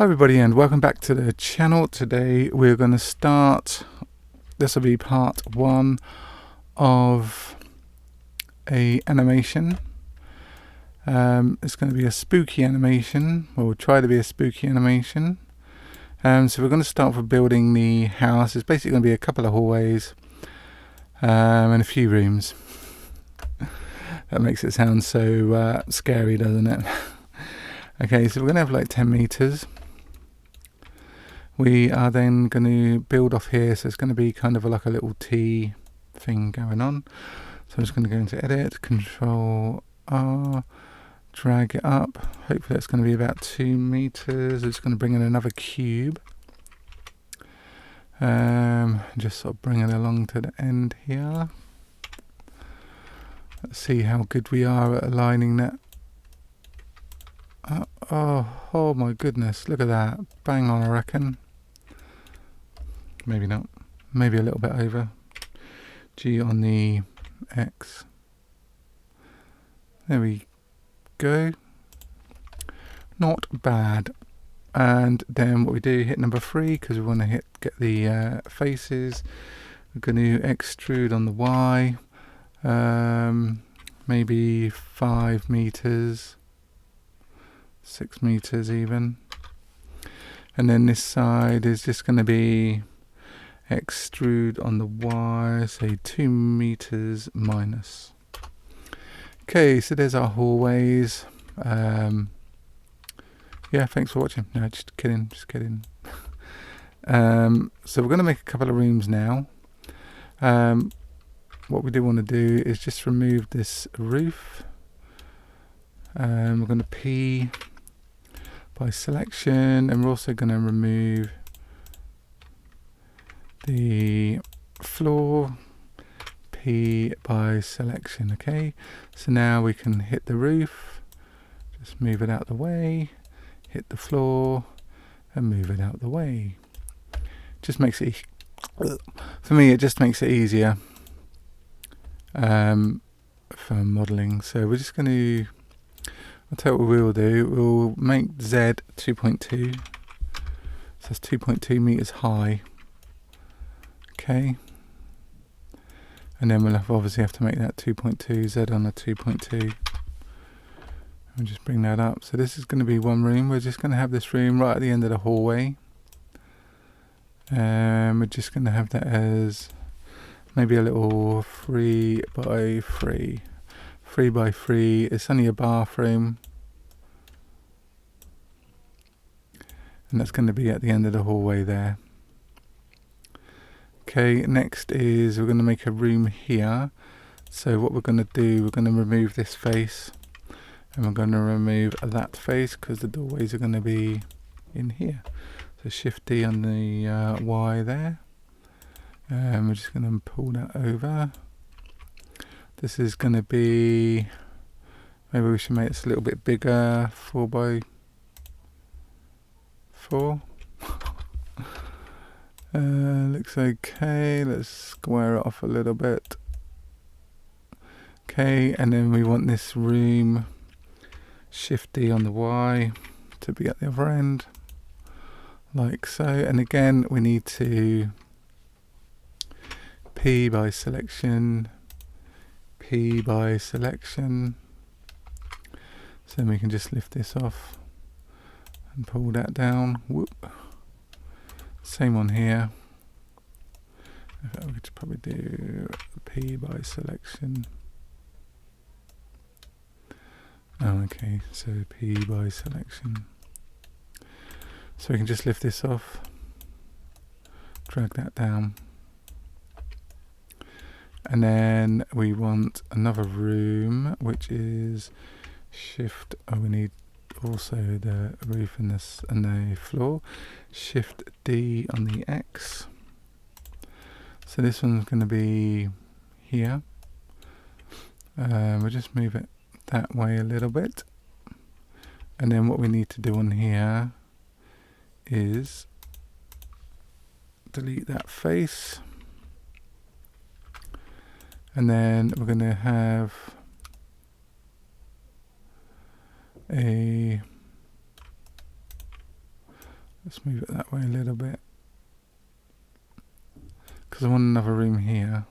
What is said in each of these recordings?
Hi everybody and welcome back to the channel. Today we're going to start, this will be part one of a animation. It's going to be a spooky animation, or we'll try to be a spooky animation. So we're going to start with building the house. It's basically going to be a couple of hallways and a few rooms. That makes it sound so scary, doesn't it? Okay, so we're going to have like 10 meters. We are then going to build off here, so it's going to be kind of like a little T thing going on. So I'm just going to go into edit, control R, drag it up. Hopefully that's going to be about 2 meters. It's going to bring in another cube. Just sort of bring it along to the end here. Let's see how good we are at aligning that. Oh my goodness, look at that. Bang on, I reckon. Maybe not. Maybe a little bit over. G on the X. There we go. Not bad. And then what we do, hit number 3, because we want to get the faces. We're going to extrude on the Y. Maybe 5 meters. 6 meters even. And then this side is just going to be extrude on the Y, say 2 meters minus. Okay, so there's our hallways. Yeah, thanks for watching. No, just kidding. So we're going to make a couple of rooms now. What we do want to do is just remove this roof. We're going to P by selection, and we're also going to remove the floor, P by selection. Okay, so now we can hit the roof, just move it out the way, hit the floor and move it out the way. Just makes it, for me, it just makes it easier for modeling. So we're just going to, I'll tell you what we'll do. We'll make Z 2.2, so it's 2.2 meters high. Okay, and then we'll obviously have to make that 2.2, Z on a 2.2. We'll just bring that up. So this is going to be one room. We're just going to have this room right at the end of the hallway. We're just going to have that as maybe a little 3 by 3. 3 by 3. It's only a bathroom. And that's going to be at the end of the hallway there. Okay, next is we're going to make a room here. So what we're going to do, we're going to remove this face. And we're going to remove that face because the doorways are going to be in here. So Shift D on the Y there. And we're just going to pull that over. This is going to be, maybe we should make this a little bit bigger, 4 by 4. Looks okay. Let's square it off a little bit. Okay, and then we want this room, Shift D on the Y, to be at the other end, like so. And again, we need to P by selection, P by selection. So then we can just lift this off and pull that down. Whoop. Same on here. We could probably do P by selection. Oh, okay, so P by selection. So we can just lift this off, drag that down. And then we want another room, which is Shift, we need also the roof and the floor. Shift D on the X. So this one's going to be here. We'll just move it that way a little bit. And then what we need to do on here is delete that face. And then we're going to have a Let's move it that way a little bit, because I want another room here.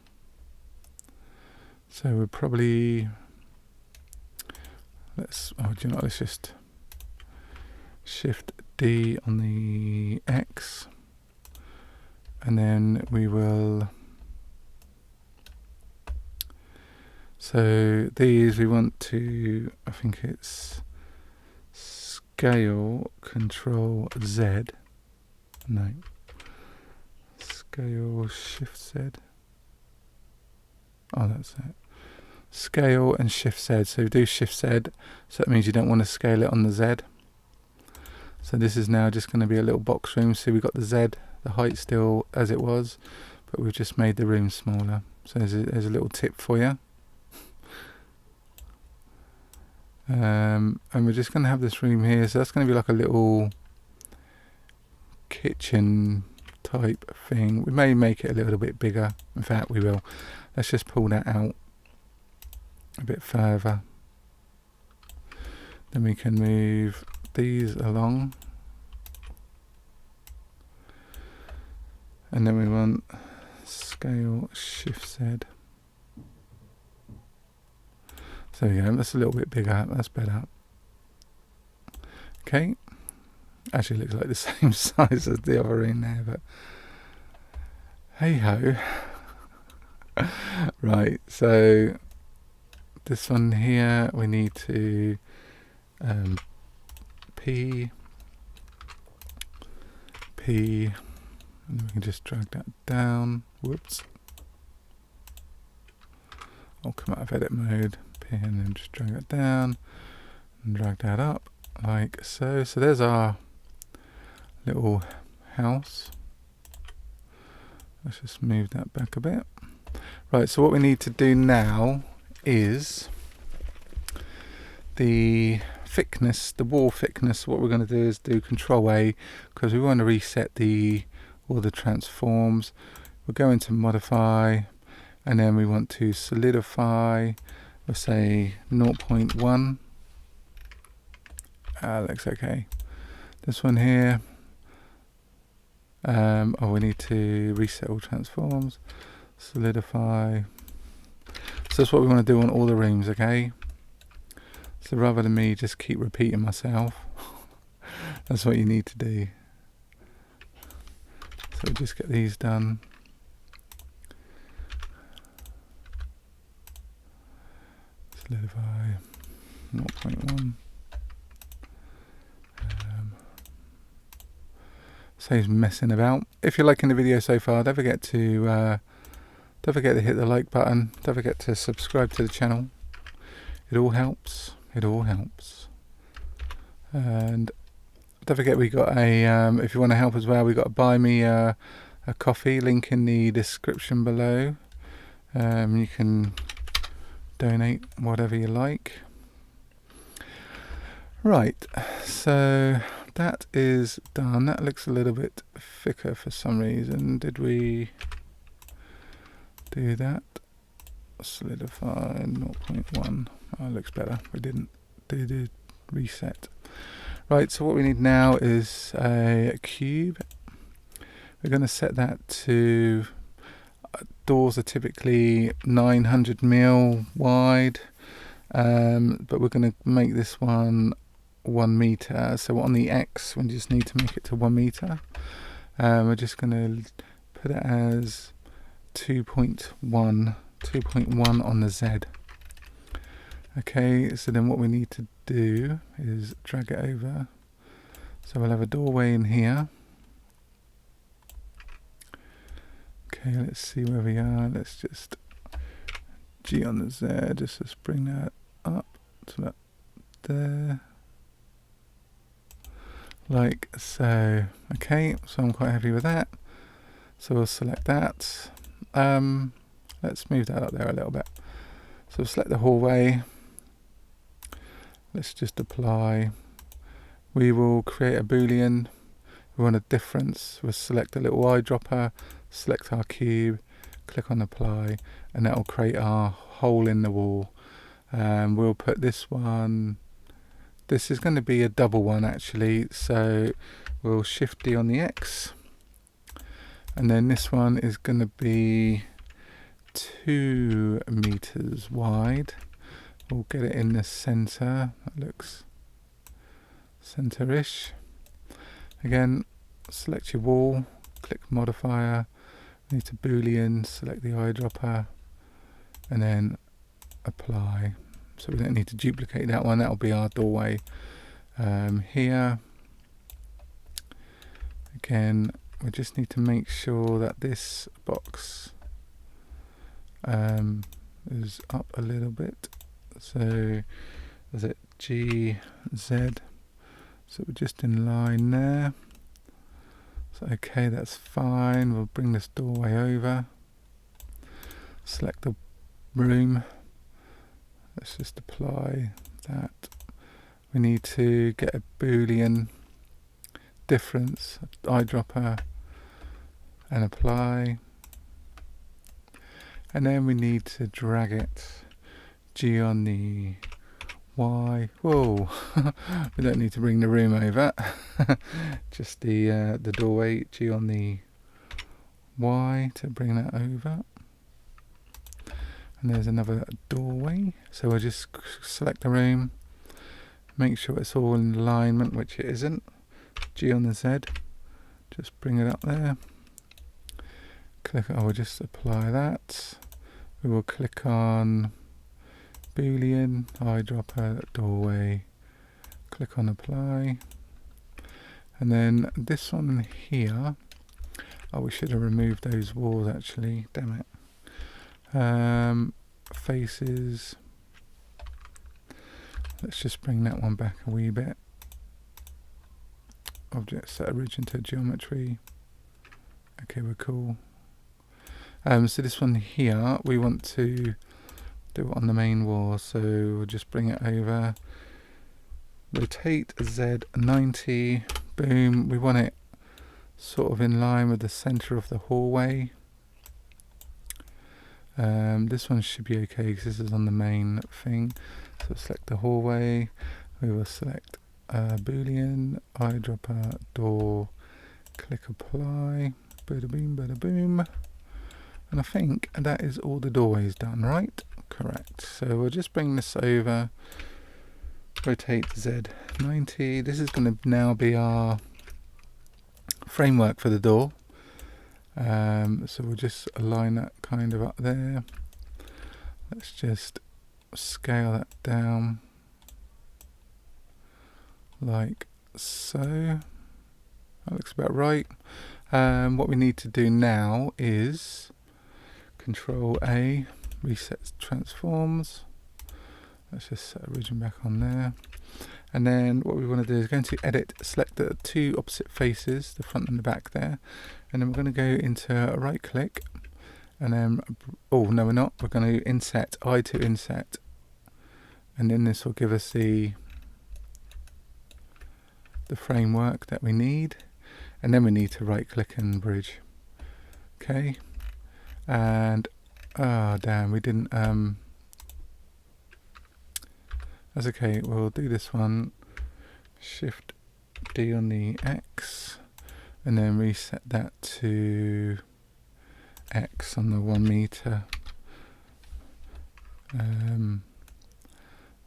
So we'll probably, do you know what, let's just Shift D on the X, and then we will, so these we want to, I think it's Scale Control Z, no, Scale Shift Z, oh that's it, Scale and Shift Z, so do Shift Z, so that means you don't want to scale it on the Z. So this is now just going to be a little box room. So we've got the Z, the height still as it was, but we've just made the room smaller. So there's a little tip for you. And we're just going to have this room here. So that's going to be like a little kitchen type thing. We may make it a little bit bigger. In fact, we will. Let's just pull that out a bit further. Then we can move these along, and then we want Scale Shift Z. So there we go, that's a little bit bigger, that's better. Okay, actually looks like the same size as the other in there, but hey ho. Right, so this one here we need to P, and then we can just drag that down. Whoops. I'll come out of edit mode, P, and then just drag it down and drag that up like so. So there's our little house. Let's just move that back a bit. Right, so what we need to do now is the thickness, the wall thickness. What we're going to do is do Control A, because we want to reset all the transforms. We'll go into modify, and then we want to solidify. We'll say 0.1. Looks okay. This one here. We need to reset all transforms. Solidify. So that's what we want to do on all the rooms, okay? So rather than me just keep repeating myself, that's what you need to do. So we'll just get these done. Solidify 0.1. Saves messing about. If you're liking the video so far, don't forget to hit the like button. Don't forget to subscribe to the channel. It all helps. It all helps. And don't forget we got a, if you want to help as well, we got a buy me a coffee, link in the description below. You can donate whatever you like. Right, so that is done. That looks a little bit thicker for some reason. Did we do that? Solidify 0.1. Oh, it looks better. We didn't do the reset. Right, so what we need now is a cube. We're going to set that to, doors are typically 900mm wide, but we're going to make this one 1 meter. So on the X, we just need to make it to 1 meter. We're just going to put it as 2.1 on the Z. Okay, so then what we need to do is drag it over. So we'll have a doorway in here. Okay, let's see where we are. Let's just G on the Z, just bring that up to that there. Like so. Okay, so I'm quite happy with that. So we'll select that. Let's move that up there a little bit. So we'll select the hallway. Let's just apply. We will create a boolean. We want a difference. We'll select a little eyedropper, select our cube, click on apply, and that will create our hole in the wall. We'll put this one this is going to be a double one actually, so we'll shift D on the X, and then this one is going to be 2 meters wide. We'll get it in the center. That looks center-ish. Again, select your wall, click modifier, need to boolean, select the eyedropper, and then apply. So we don't need to duplicate that one, that'll be our doorway. Here, again, we just need to make sure that this box is up a little bit. So is it G, Z? So we're just in line there. So okay, that's fine. We'll bring this doorway over. Select the room. Let's just apply that. We need to get a boolean difference, eyedropper, and apply. And then we need to drag it. G on the Y. Whoa! We don't need to bring the room over. Just the doorway. G on the Y to bring that over. And there's another doorway. So we'll just select the room. Make sure it's all in alignment, which it isn't. G on the Z. Just bring it up there. Click. I will just apply that. We will click on boolean, eyedropper, doorway, click on apply, and then this one here, oh, we should have removed those walls actually, damn it. Faces, let's just bring that one back a wee bit. Object set origin to geometry, okay, we're cool. So this one here, we want to do it on the main wall, so we'll just bring it over, rotate Z 90, boom. We want it sort of in line with the center of the hallway. This one should be okay because this is on the main thing. So select the hallway, we will select boolean, eyedropper, door, click apply, bada boom, bada boom. And I think that is all the doorways done, right? Correct. So we'll just bring this over, rotate Z 90. This is going to now be our framework for the door. So we'll just align that kind of up there. Let's just scale that down like so. That looks about right. What we need to do now is Control A, reset transforms. Let's just set origin back on there. And then what we want to do is go into edit, select the 2 opposite faces, the front and the back there. And then we're going to go into right click. And then, oh no we're not, we're going to inset, I to inset. And then this will give us the framework that we need. And then we need to right click and bridge. Okay. And oh damn, we didn't that's okay, we'll do this one, shift D on the X, and then reset that to X on the 1 meter.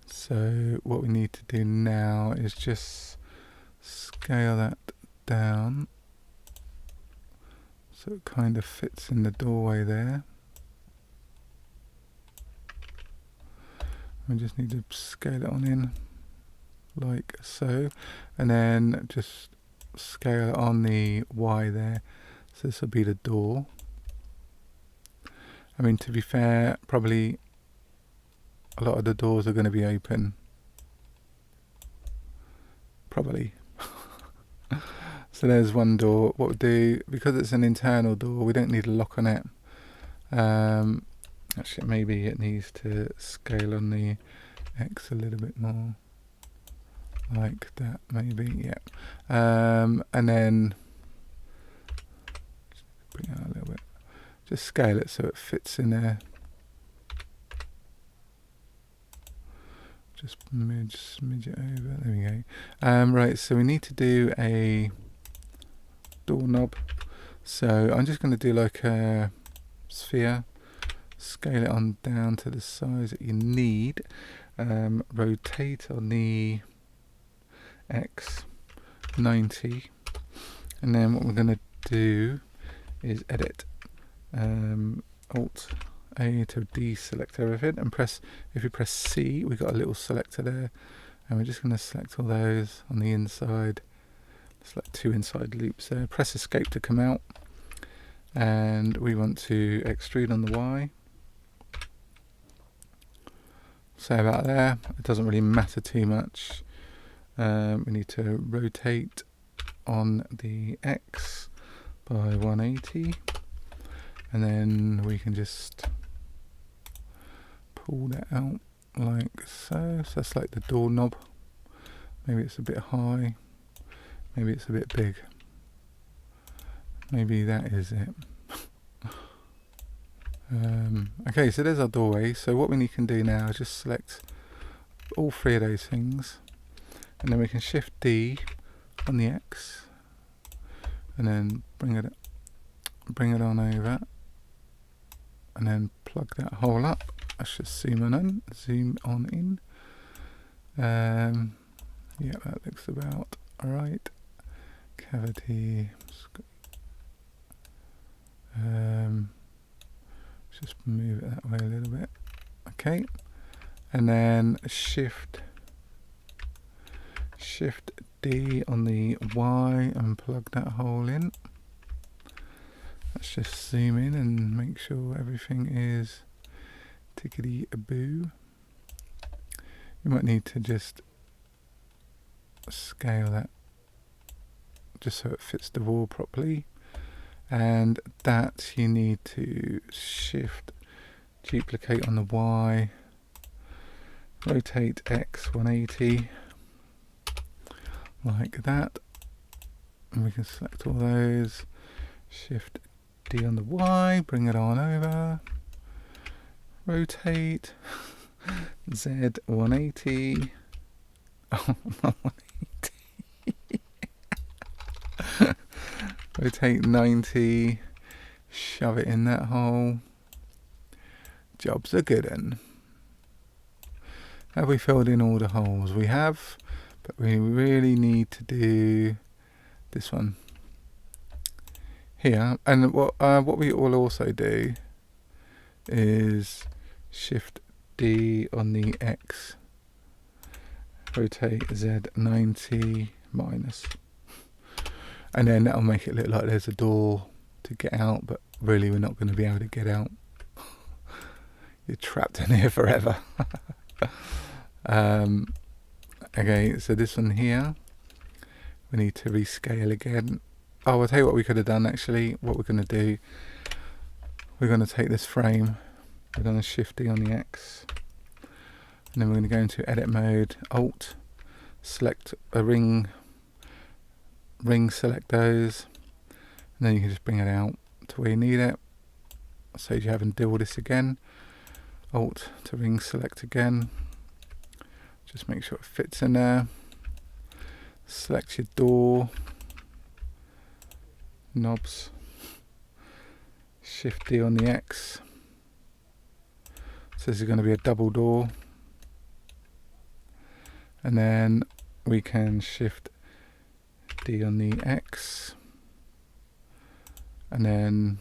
So what we need to do now is just scale that down so it kind of fits in the doorway there. We just need to scale it on in like so, and then just scale it on the Y there. So this will be the door. I mean, to be fair, probably a lot of the doors are going to be open. Probably. So there's one door. What we'll do, because it's an internal door, we don't need a lock on it. Actually, maybe it needs to scale on the X a little bit more. Like that, maybe, yeah. And then, bring it out a little bit. Just scale it so it fits in there. just smidge it over. There we go. Right, so we need to do a doorknob. So I'm just going to do like a sphere, scale it on down to the size that you need. Rotate on the X 90, and then what we're going to do is edit. Alt A to deselect everything, and if you press C, we got a little selector there, and we're just going to select all those on the inside. Select 2 inside loops there. Press escape to come out, and we want to extrude on the Y. So about there, it doesn't really matter too much. We need to rotate on the X by 180, and then we can just pull that out like so. So that's like the doorknob. Maybe it's a bit high, maybe it's a bit big, maybe that is it. Okay, so there's our doorway. So what we can do now is just select all 3 of those things, and then we can shift D on the X, and then bring it on over, and then plug that hole up. Let's just zoom on in. Yeah, that looks about alright. Cavity. Just move it that way a little bit. Okay, and then shift D on the Y and plug that hole in. Let's just zoom in and make sure everything is tickety-boo. You might need to just scale that just so it fits the wall properly, and that you need to shift duplicate on the Y, rotate X 180 like that, and we can select all those, shift D on the Y, bring it on over, rotate Z 180, oh, not 180, rotate 90, shove it in that hole. Job's a good one. Have we filled in all the holes? We have, but we really need to do this one here. And what we will also do is shift D on the X, rotate Z 90 minus, and then that'll make it look like there's a door to get out, but really we're not going to be able to get out. You're trapped in here forever. Okay, so this one here, we need to rescale again. Oh, I'll tell you what we could have done actually. What we're going to do, we're going to take this frame, we're going to shift D on the X, and then we're going to go into edit mode, Alt, select a ring, select those, and then you can just bring it out to where you need it. So you haven't do all this again. Alt to ring select again. Just make sure it fits in there. Select your door, knobs, shift D on the X. So this is going to be a double door. And then we can shift D on the X. And then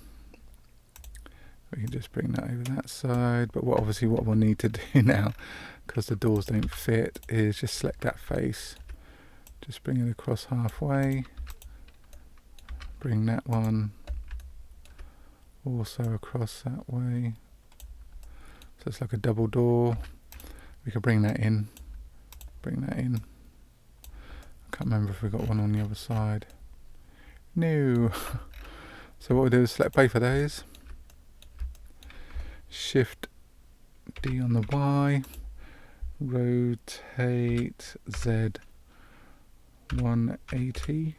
we can just bring that over that side. But what we'll need to do now, because the doors don't fit, is just select that face. Just bring it across halfway. Bring that one also across that way. So it's like a double door. We can bring that in. Bring that in. I can't remember if we got one on the other side. No. So what we'll do is select both of those. Shift D on the Y. Rotate Z 180.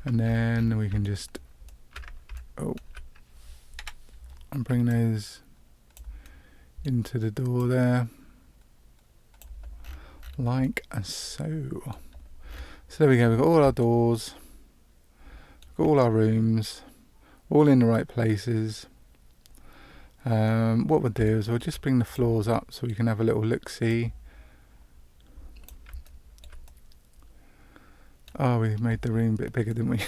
And then we can just and bring those into the door there. like so. So there we go, we've got all our doors, we've got all our rooms, all in the right places. What we'll do is we'll just bring the floors up so we can have a little look-see. Oh, we made the room a bit bigger, didn't we?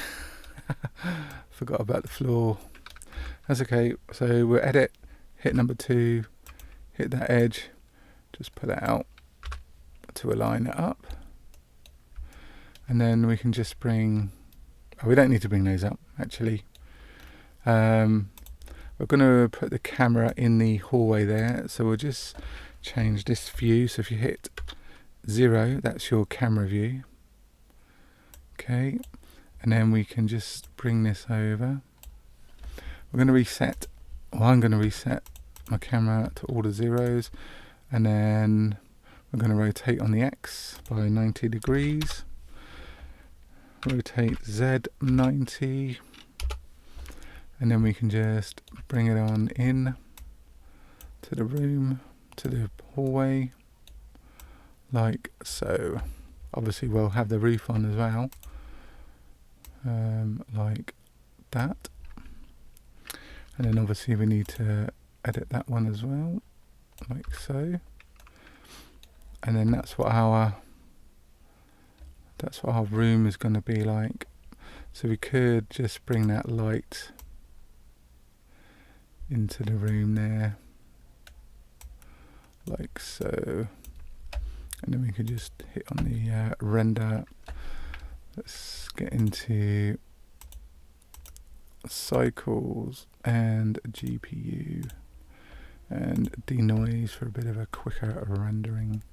Forgot about the floor. That's okay. So we'll edit, hit number 2, hit that edge, just pull it out to align it up. And then we can just bring, oh, we don't need to bring those up actually. We're going to put the camera in the hallway there, so we'll just change this view. So if you hit 0, that's your camera view. Okay, and then we can just bring this over. We're going to reset, well, I'm going to reset my camera to all the zeros, and then we're going to rotate on the X by 90 degrees. Rotate Z 90, and then we can just bring it on in to the room, to the hallway, like so. Obviously we'll have the roof on as well, like that. And then obviously we need to edit that one as well, like so. And then that's what our room is going to be like. So we could just bring that light into the room there, like so. And then we could just hit on the render. Let's get into cycles and GPU and denoise for a bit of a quicker rendering.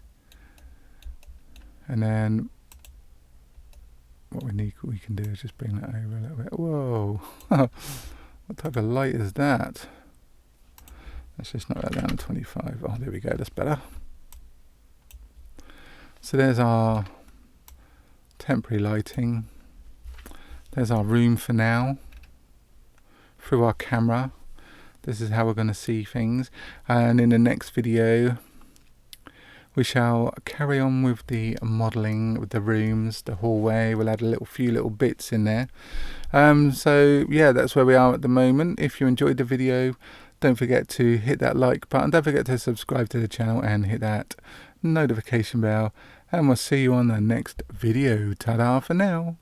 And then what we can do is just bring that over a little bit. Whoa, what type of light is that? Let's just knock that down to 25. Oh, there we go, that's better. So there's our temporary lighting. There's our room for now. Through our camera, this is how we're going to see things. And in the next video, we shall carry on with the modelling with the rooms, the hallway. We'll add a few little bits in there. So yeah, that's where we are at the moment. If you enjoyed the video, don't forget to hit that like button. Don't forget to subscribe to the channel and hit that notification bell. And we'll see you on the next video. Ta-da for now.